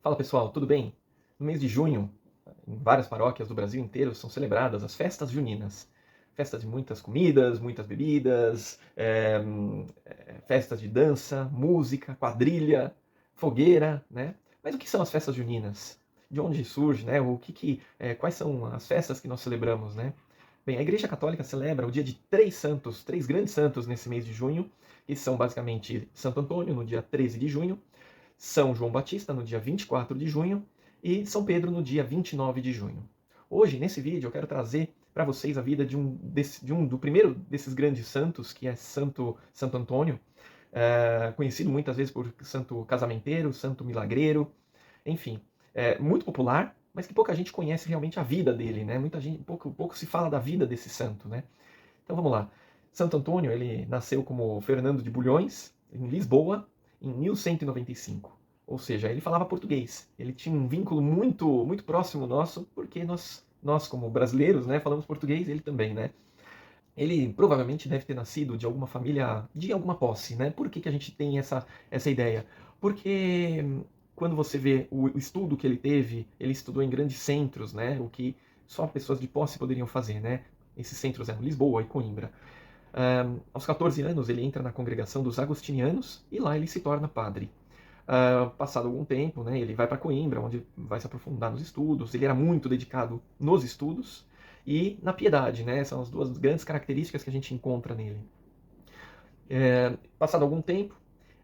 Fala pessoal, tudo bem? No mês de junho, em várias paróquias do Brasil inteiro são celebradas as festas juninas. Festas de muitas comidas, muitas bebidas, festas de dança, música, quadrilha, fogueira, né? Mas o que são as festas juninas? De onde surge, né? Quais são as festas que nós celebramos, né? Bem, a Igreja Católica celebra o dia de três santos, três grandes santos nesse mês de junho, que são basicamente Santo Antônio, no dia 13 de junho, são João Batista, no dia 24 de junho, e São Pedro, no dia 29 de junho. Hoje, nesse vídeo, eu quero trazer para vocês a vida do primeiro desses grandes santos, que é Santo Antônio, conhecido muitas vezes por santo casamenteiro, santo milagreiro, enfim, muito popular, mas que pouca gente conhece realmente a vida dele, né? Pouco se fala da vida desse santo, né? Então vamos lá. Santo Antônio, ele nasceu como Fernando de Bulhões, em Lisboa, em 1195. Ou seja, ele falava português. Ele tinha um vínculo muito próximo nosso, porque nós como brasileiros, né, falamos português, ele também, né? Ele provavelmente deve ter nascido de alguma família, de alguma posse, né? Por que a gente tem essa ideia? Porque quando você vê o estudo que ele teve, ele estudou em grandes centros, né? O que só pessoas de posse poderiam fazer, né? Esses centros eram Lisboa e Coimbra. Aos 14 anos, ele entra na congregação dos agostinianos e lá ele se torna padre. Passado algum tempo, né, ele vai para Coimbra, onde vai se aprofundar nos estudos. Ele era muito dedicado nos estudos e na piedade, né? São as duas grandes características que a gente encontra nele. Passado algum tempo,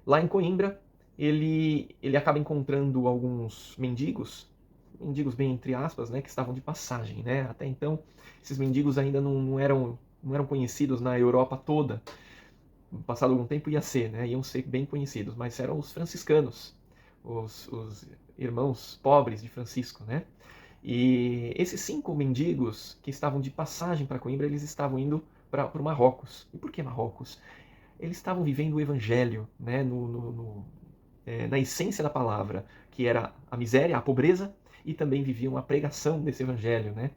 lá em Coimbra, ele acaba encontrando alguns mendigos bem entre aspas, né, que estavam de passagem, né? Até então, esses mendigos ainda não eram conhecidos na Europa toda. Passado algum tempo ia ser, né? Iam ser bem conhecidos, mas eram os franciscanos, os irmãos pobres de Francisco, né? E esses 5 mendigos que estavam de passagem para Coimbra, eles estavam indo para o Marrocos. E por que Marrocos? Eles estavam vivendo o evangelho, né? Na essência da palavra, que era a miséria, a pobreza, e também viviam a pregação desse evangelho, né?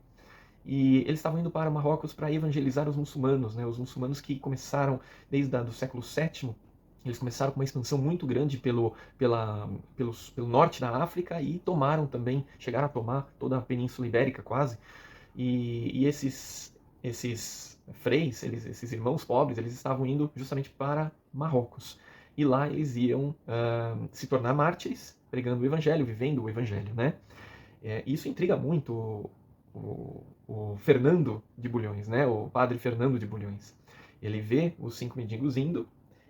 E eles estavam indo para Marrocos para evangelizar os muçulmanos, né? Os muçulmanos que começaram desde o século VII, eles começaram com uma expansão muito grande pelo norte da África e chegaram a tomar toda a Península Ibérica quase. E esses freis, esses irmãos pobres, eles estavam indo justamente para Marrocos. E lá eles iam se tornar mártires, pregando o evangelho, vivendo o evangelho, né? Isso intriga muito o Fernando de Bulhões, né? O padre Fernando de Bulhões. Ele vê os 5 mendigos indo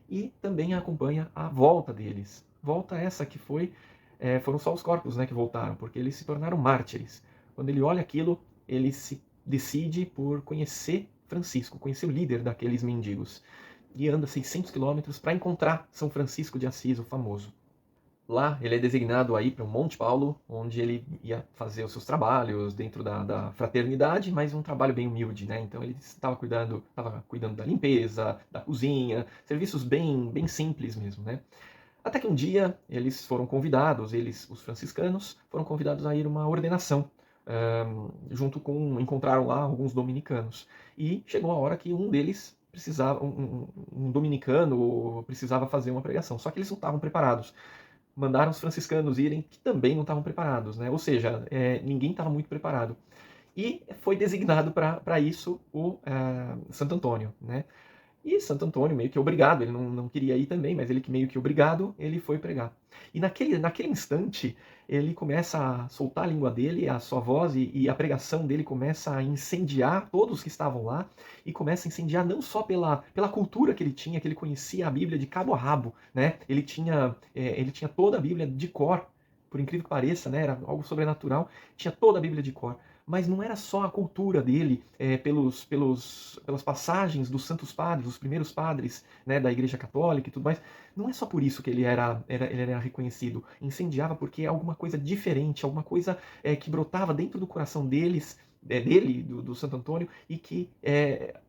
e também acompanha a volta deles. Volta essa que foram só os corpos, né, que voltaram, porque eles se tornaram mártires. Quando ele olha aquilo, ele se decide por conhecer Francisco, conhecer o líder daqueles mendigos. E anda 600 quilômetros para encontrar São Francisco de Assis, o famoso. Lá ele é designado aí para o Monte Paulo, onde ele ia fazer os seus trabalhos dentro da fraternidade, mas um trabalho bem humilde, né? Então ele estava cuidando da limpeza, da cozinha, serviços bem simples mesmo, né? Até que um dia eles foram convidados, os franciscanos, foram convidados a ir a uma ordenação, encontraram lá alguns dominicanos. E chegou a hora que um deles um dominicano precisava fazer uma pregação, só que eles não estavam preparados. Mandaram os franciscanos irem, que também não estavam preparados, né? Ou seja, ninguém estava muito preparado. E foi designado para isso o Santo Antônio, né? E Santo Antônio, meio que obrigado, ele não queria ir também, mas ele que meio que obrigado, ele foi pregar. E naquele instante, ele começa a soltar a língua dele, a sua voz, e a pregação dele começa a incendiar todos que estavam lá, e começa a incendiar não só pela cultura que ele tinha, que ele conhecia a Bíblia de cabo a rabo, né? Ele tinha toda a Bíblia de cor, por incrível que pareça, né? Era algo sobrenatural, tinha toda a Bíblia de cor. Mas não era só a cultura dele, pelas passagens dos santos padres, dos primeiros padres, né, da Igreja Católica e tudo mais. Não é só por isso que ele era reconhecido. Incendiava porque é alguma coisa diferente, alguma coisa que brotava dentro do coração do Santo Antônio, e que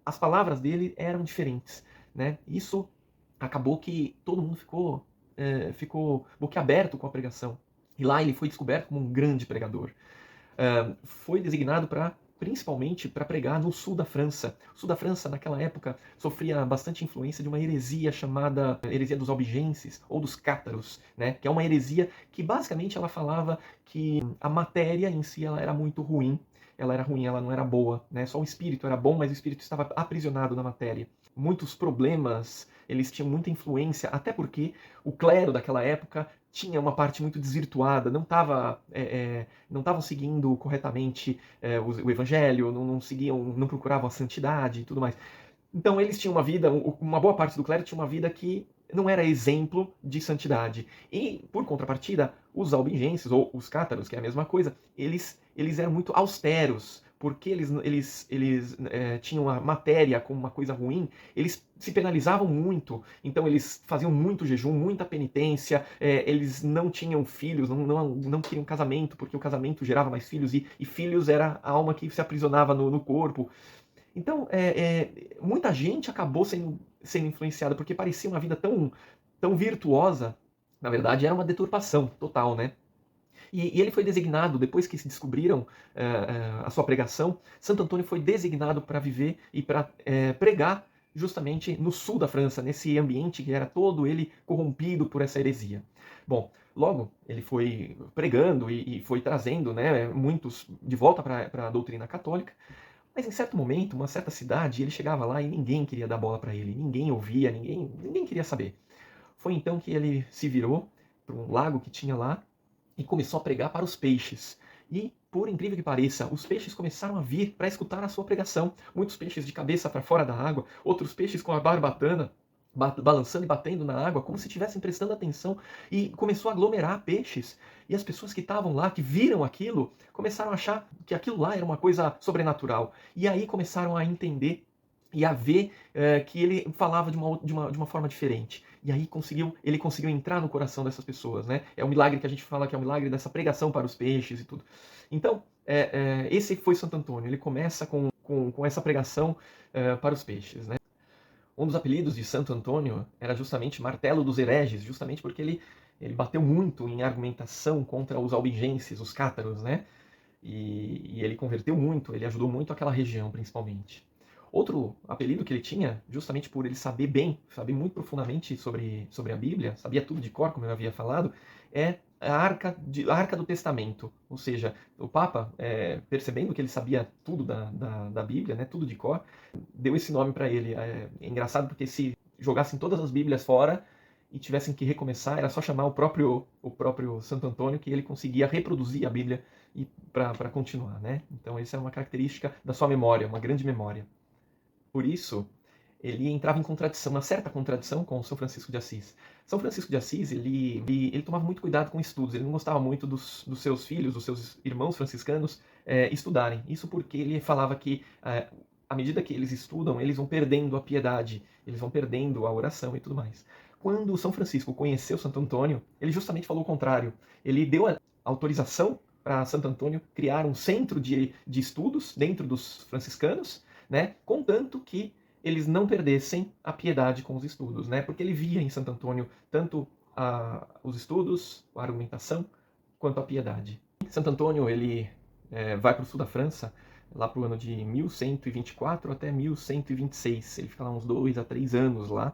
as palavras dele eram diferentes, né? Isso acabou que todo mundo ficou boquiaberto com a pregação. E lá ele foi descoberto como um grande pregador. Foi designado para principalmente para pregar no sul da França. O sul da França, naquela época, sofria bastante influência de uma heresia chamada heresia dos albigenses, ou dos cátaros, né? Que é uma heresia que basicamente ela falava que a matéria em si ela era muito ruim, ela era ruim, ela não era boa, né? Só o espírito era bom, mas o espírito estava aprisionado na matéria. Muitos problemas, eles tinham muita influência, até porque o clero daquela época tinha uma parte muito desvirtuada, não estavam seguindo corretamente o evangelho, não seguiam, não procuravam a santidade e tudo mais. Então eles tinham uma vida, uma boa parte do clero tinha uma vida que não era exemplo de santidade. E, por contrapartida, os albigenses, ou os cátaros, que é a mesma coisa, eles eram muito austeros, porque eles tinham a matéria como uma coisa ruim, eles se penalizavam muito, então eles faziam muito jejum, muita penitência, eles não tinham filhos, não queriam casamento, porque o casamento gerava mais filhos, e filhos era a alma que se aprisionava no corpo. Então, muita gente acabou sendo influenciada, porque parecia uma vida tão virtuosa. Na verdade, era uma deturpação total, né? E ele foi designado, depois que se descobriram a sua pregação, Santo Antônio foi designado para viver e para pregar justamente no sul da França, nesse ambiente que era todo ele corrompido por essa heresia. Bom, logo ele foi pregando e foi trazendo, né, muitos de volta para a doutrina católica. Mas em certo momento, uma certa cidade, ele chegava lá e ninguém queria dar bola para ele, ninguém ouvia, ninguém queria saber. Foi então que ele se virou para um lago que tinha lá e começou a pregar para os peixes. E, por incrível que pareça, os peixes começaram a vir para escutar a sua pregação. Muitos peixes de cabeça para fora da água, outros peixes com a barbatana balançando e batendo na água, como se estivessem prestando atenção, e começou a aglomerar peixes. E as pessoas que estavam lá, que viram aquilo, começaram a achar que aquilo lá era uma coisa sobrenatural. E aí começaram a entender e a ver que ele falava de uma forma diferente. E aí ele conseguiu entrar no coração dessas pessoas, né? É um milagre que a gente fala que é um milagre dessa pregação para os peixes e tudo. Então, esse foi Santo Antônio. Ele começa com essa pregação para os peixes, né? Um dos apelidos de Santo Antônio era justamente Martelo dos Hereges, justamente porque ele bateu muito em argumentação contra os albigenses, os cátaros, né? E ele converteu muito, ele ajudou muito aquela região, principalmente. Outro apelido que ele tinha, justamente por ele saber bem, saber muito profundamente sobre a Bíblia, sabia tudo de cor, como eu havia falado, é a Arca do Testamento. Ou seja, o Papa, percebendo que ele sabia tudo da Bíblia, né, tudo de cor, deu esse nome para ele. É engraçado porque se jogassem todas as Bíblias fora e tivessem que recomeçar, era só chamar o próprio Santo Antônio que ele conseguia reproduzir a Bíblia para continuar, né? Então essa é uma característica da sua memória, uma grande memória. Por isso, ele entrava em contradição, uma certa contradição com São Francisco de Assis. São Francisco de Assis, ele tomava muito cuidado com estudos, ele não gostava muito dos seus filhos, dos seus irmãos franciscanos estudarem. Isso porque ele falava que à medida que eles estudam, eles vão perdendo a piedade, eles vão perdendo a oração e tudo mais. Quando São Francisco conheceu Santo Antônio, ele justamente falou o contrário. Ele deu a autorização para Santo Antônio criar um centro de estudos dentro dos franciscanos, né, contanto que eles não perdessem a piedade com os estudos, né, porque ele via em Santo Antônio tanto os estudos, a argumentação, quanto a piedade. Santo Antônio ele vai para o sul da França, lá para o ano de 1124 até 1126. Ele fica lá uns 2 a 3 anos lá.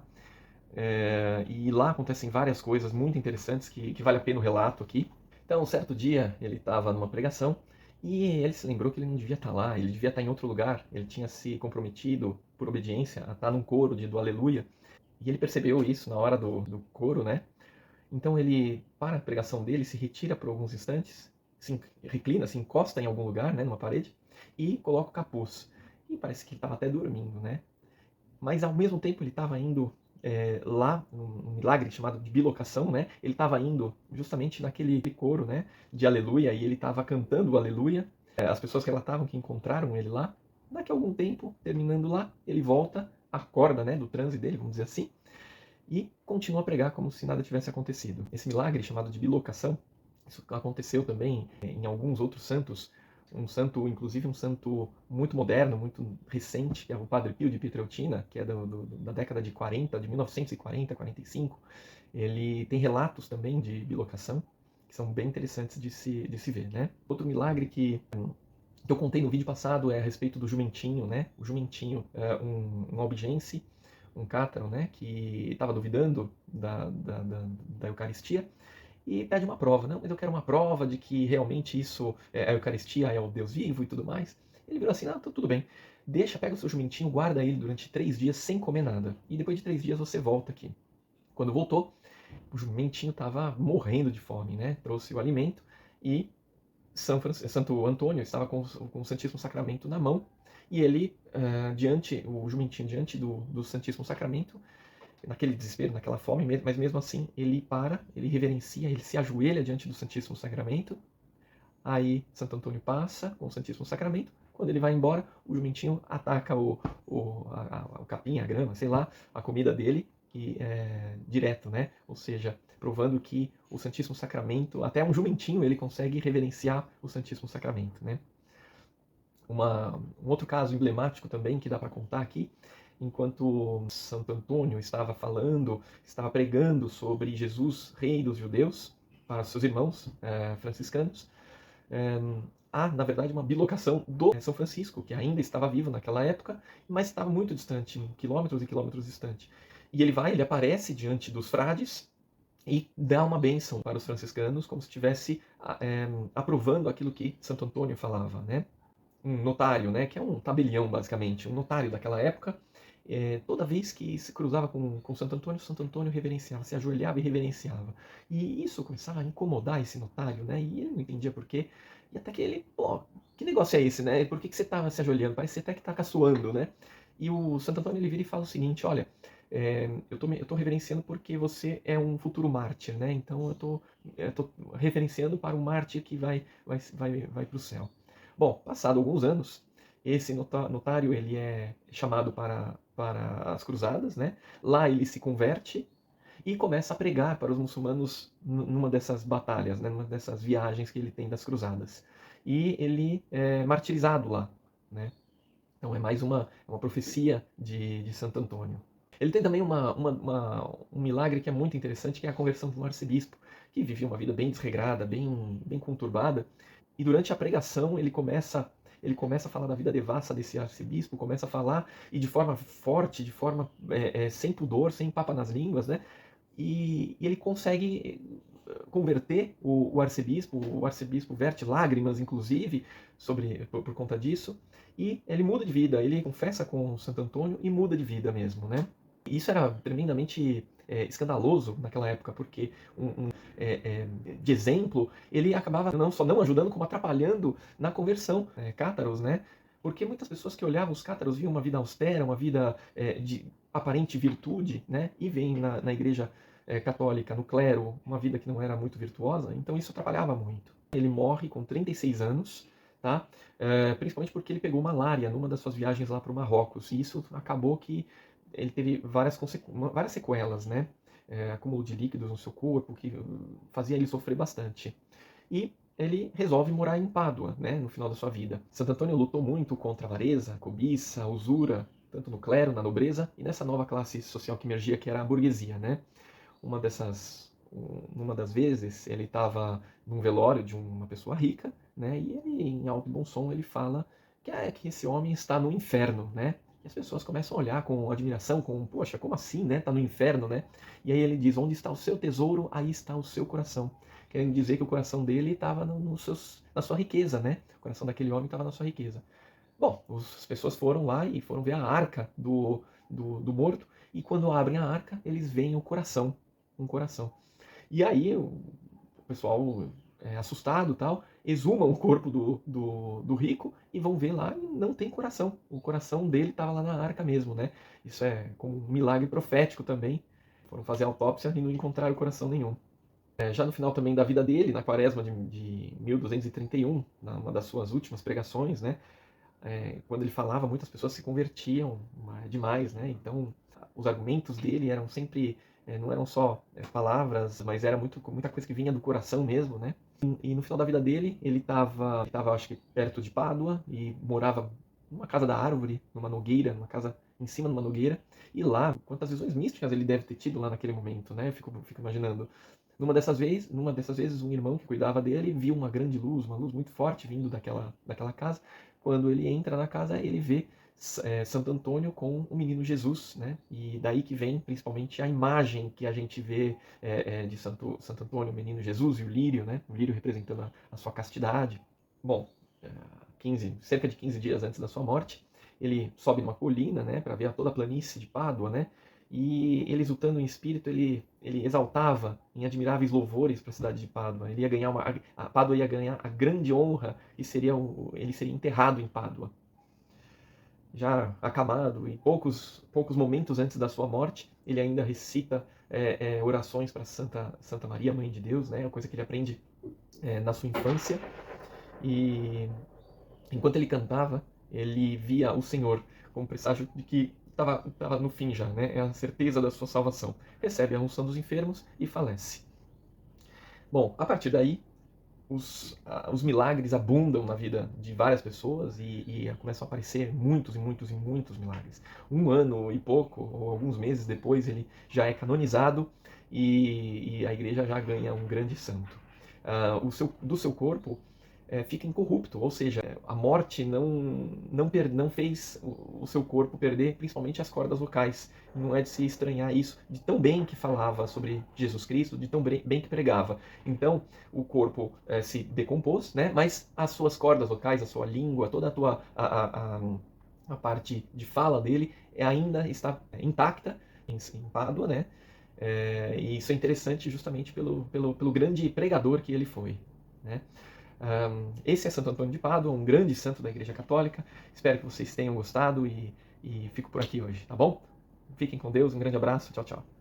E lá acontecem várias coisas muito interessantes que vale a pena o relato aqui. Então, um certo dia, ele estava numa pregação e ele se lembrou que ele não devia estar lá, ele devia estar em outro lugar. Ele tinha se comprometido, por obediência, a estar num coro do Aleluia. E ele percebeu isso na hora do coro, né? Então ele para a pregação dele, se retira por alguns instantes, se reclina, se encosta em algum lugar, né, numa parede, e coloca o capuz. E parece que ele estava até dormindo, né? Mas ao mesmo tempo ele estava indo lá, um milagre chamado de bilocação, né? Ele estava indo justamente naquele coro, né, de Aleluia, e ele estava cantando o Aleluia. As pessoas relatavam que encontraram ele lá. Daqui a algum tempo, terminando lá, ele volta, acorda, né, do transe dele, vamos dizer assim, e continua a pregar como se nada tivesse acontecido. Esse milagre chamado de bilocação, isso aconteceu também em alguns outros santos, um santo, inclusive um santo muito moderno, muito recente, que é o Padre Pio de Pietrelcina, que é da década de 40, de 1940, 45. Ele tem relatos também de bilocação, que são bem interessantes de se ver, né? Outro milagre que que eu contei no vídeo passado é a respeito do jumentinho, né? O jumentinho é um albigense, um cátaro, né? Que estava duvidando da Eucaristia e pede uma prova. Não, mas eu quero uma prova de que realmente isso, a Eucaristia é o Deus vivo e tudo mais. Ele virou assim, não, tudo bem. Deixa, pega o seu jumentinho, guarda ele durante 3 dias sem comer nada. E depois de 3 dias você volta aqui. Quando voltou, o jumentinho estava morrendo de fome, né? Trouxe o alimento e Santo Antônio estava com o Santíssimo Sacramento na mão e ele, o jumentinho diante do Santíssimo Sacramento, naquele desespero, naquela fome, mas mesmo assim ele para, ele reverencia, ele se ajoelha diante do Santíssimo Sacramento. Aí Santo Antônio passa com o Santíssimo Sacramento. Quando ele vai embora, o jumentinho ataca o capim, a grama, sei lá, a comida dele, direto, né? Ou seja, provando que o Santíssimo Sacramento, até um jumentinho ele consegue reverenciar o Santíssimo Sacramento, né? Um outro caso emblemático também que dá para contar aqui, enquanto Santo Antônio estava pregando sobre Jesus, rei dos judeus, para seus irmãos franciscanos, há, na verdade, uma bilocação do São Francisco, que ainda estava vivo naquela época, mas estava muito distante, quilômetros e quilômetros distante. E ele aparece diante dos frades e dá uma bênção para os franciscanos, como se estivesse aprovando aquilo que Santo Antônio falava, né? Um notário, né, que é um tabelião, basicamente, um notário daquela época. Toda vez que se cruzava com Santo Antônio reverenciava, se ajoelhava e reverenciava. E isso começava a incomodar esse notário, né? E ele não entendia por quê. E até que ele, pô, que negócio é esse, né? Por que você estava se ajoelhando? Parece até que está caçoando, né? E o Santo Antônio ele vira e fala o seguinte: olha, eu tô reverenciando porque você é um futuro mártir, né? Então eu tô reverenciando para um mártir que vai para o céu. Bom, passado alguns anos, esse notário ele é chamado para as cruzadas, né? Lá ele se converte e começa a pregar para os muçulmanos numa dessas batalhas, né? Numa dessas viagens que ele tem das cruzadas. E ele é martirizado lá, né? Então é mais uma profecia de Santo Antônio. Ele tem também um milagre que é muito interessante, que é a conversão de um arcebispo, que vivia uma vida bem desregrada, bem conturbada, e durante a pregação ele começa a falar da vida devassa desse arcebispo, começa a falar, e de forma forte, de forma sem pudor, sem papa nas línguas, né? E ele consegue converter o arcebispo verte lágrimas, inclusive, por conta disso, e ele muda de vida, ele confessa com Santo Antônio e muda de vida mesmo, né? Isso era tremendamente escandaloso naquela época, porque de exemplo, ele acabava não só não ajudando, como atrapalhando na conversão, cátaros, né? Porque muitas pessoas que olhavam os cátaros viam uma vida austera, uma vida de aparente virtude, né? E veem na igreja católica, no clero, uma vida que não era muito virtuosa, então isso atrapalhava muito. Ele morre com 36 anos, tá? Principalmente porque ele pegou malária numa das suas viagens lá para o Marrocos, e isso acabou que ele teve várias sequelas, né? Acúmulo de líquidos no seu corpo, que fazia ele sofrer bastante. E ele resolve morar em Pádua, né, no final da sua vida. Santo Antônio lutou muito contra a avareza, a cobiça, a usura, tanto no clero, na nobreza, e nessa nova classe social que emergia, que era a burguesia, né? Numa das vezes, ele estava num velório de uma pessoa rica, né? E ele, em alto e bom som, ele fala que esse homem está no inferno, né? E as pessoas começam a olhar com admiração, poxa, como assim, né? Está no inferno, né? E aí ele diz, onde está o seu tesouro, aí está o seu coração. Querendo dizer que o coração dele estava na sua riqueza, né? O coração daquele homem estava na sua riqueza. Bom, as pessoas foram lá e foram ver a arca do morto, e quando abrem a arca, eles veem o coração, um coração. E aí o pessoal, assustado, tal, exumam o corpo do rico e vão ver lá e não tem coração. O coração dele estava lá na arca mesmo, né? Isso é como um milagre profético também. Foram fazer a autópsia e não encontraram coração nenhum. Já no final também da vida dele, na quaresma de 1231, numa das suas últimas pregações, né? Quando ele falava, muitas pessoas se convertiam demais, né? Então, os argumentos dele eram sempre, não eram só palavras, mas era muita coisa que vinha do coração mesmo, né? E no final da vida dele, ele estava, acho que, perto de Pádua e morava numa casa da árvore, numa nogueira, numa casa em cima de uma nogueira. E lá, quantas visões místicas ele deve ter tido lá naquele momento, né? Eu fico imaginando. numa dessas vezes, um irmão que cuidava dele viu uma grande luz, uma luz muito forte vindo daquela casa. Quando ele entra na casa, ele vê Santo Antônio com o menino Jesus, né? E daí que vem principalmente a imagem que a gente vê de Santo Antônio, o menino Jesus e o lírio, né? O lírio representando a sua castidade. Bom, 15, cerca de 15 dias antes da sua morte, ele sobe numa colina, né, para ver toda a planície de Pádua, né? E ele, exultando em espírito, ele exaltava em admiráveis louvores para a cidade de Pádua. Ele ia ganhar a Pádua ia ganhar a grande honra e ele seria enterrado em Pádua. Já acamado, e poucos momentos antes da sua morte, ele ainda recita orações para Santa Maria, Mãe de Deus, né? Uma coisa que ele aprende na sua infância. E enquanto ele cantava, ele via o Senhor como presságio de que estava no fim já, né? É a certeza da sua salvação. Recebe a unção dos enfermos e falece. Bom, a partir daí, os milagres abundam na vida de várias pessoas e começam a aparecer muitos e muitos e muitos milagres. Um ano e pouco, ou alguns meses depois, ele já é canonizado e a igreja já ganha um grande santo. Do seu corpo fica incorrupto, ou seja, a morte não fez o seu corpo perder principalmente as cordas vocais. Não é de se estranhar isso, de tão bem que falava sobre Jesus Cristo, de tão bem que pregava. Então, o corpo se decompôs, né? Mas as suas cordas vocais, a sua língua, toda a parte de fala dele ainda está intacta em Pádua, né? E isso é interessante justamente pelo grande pregador que ele foi, né? Esse é Santo Antônio de Pádua, um grande santo da Igreja Católica. Espero que vocês tenham gostado e fico por aqui hoje, tá bom? Fiquem com Deus, um grande abraço, tchau, tchau.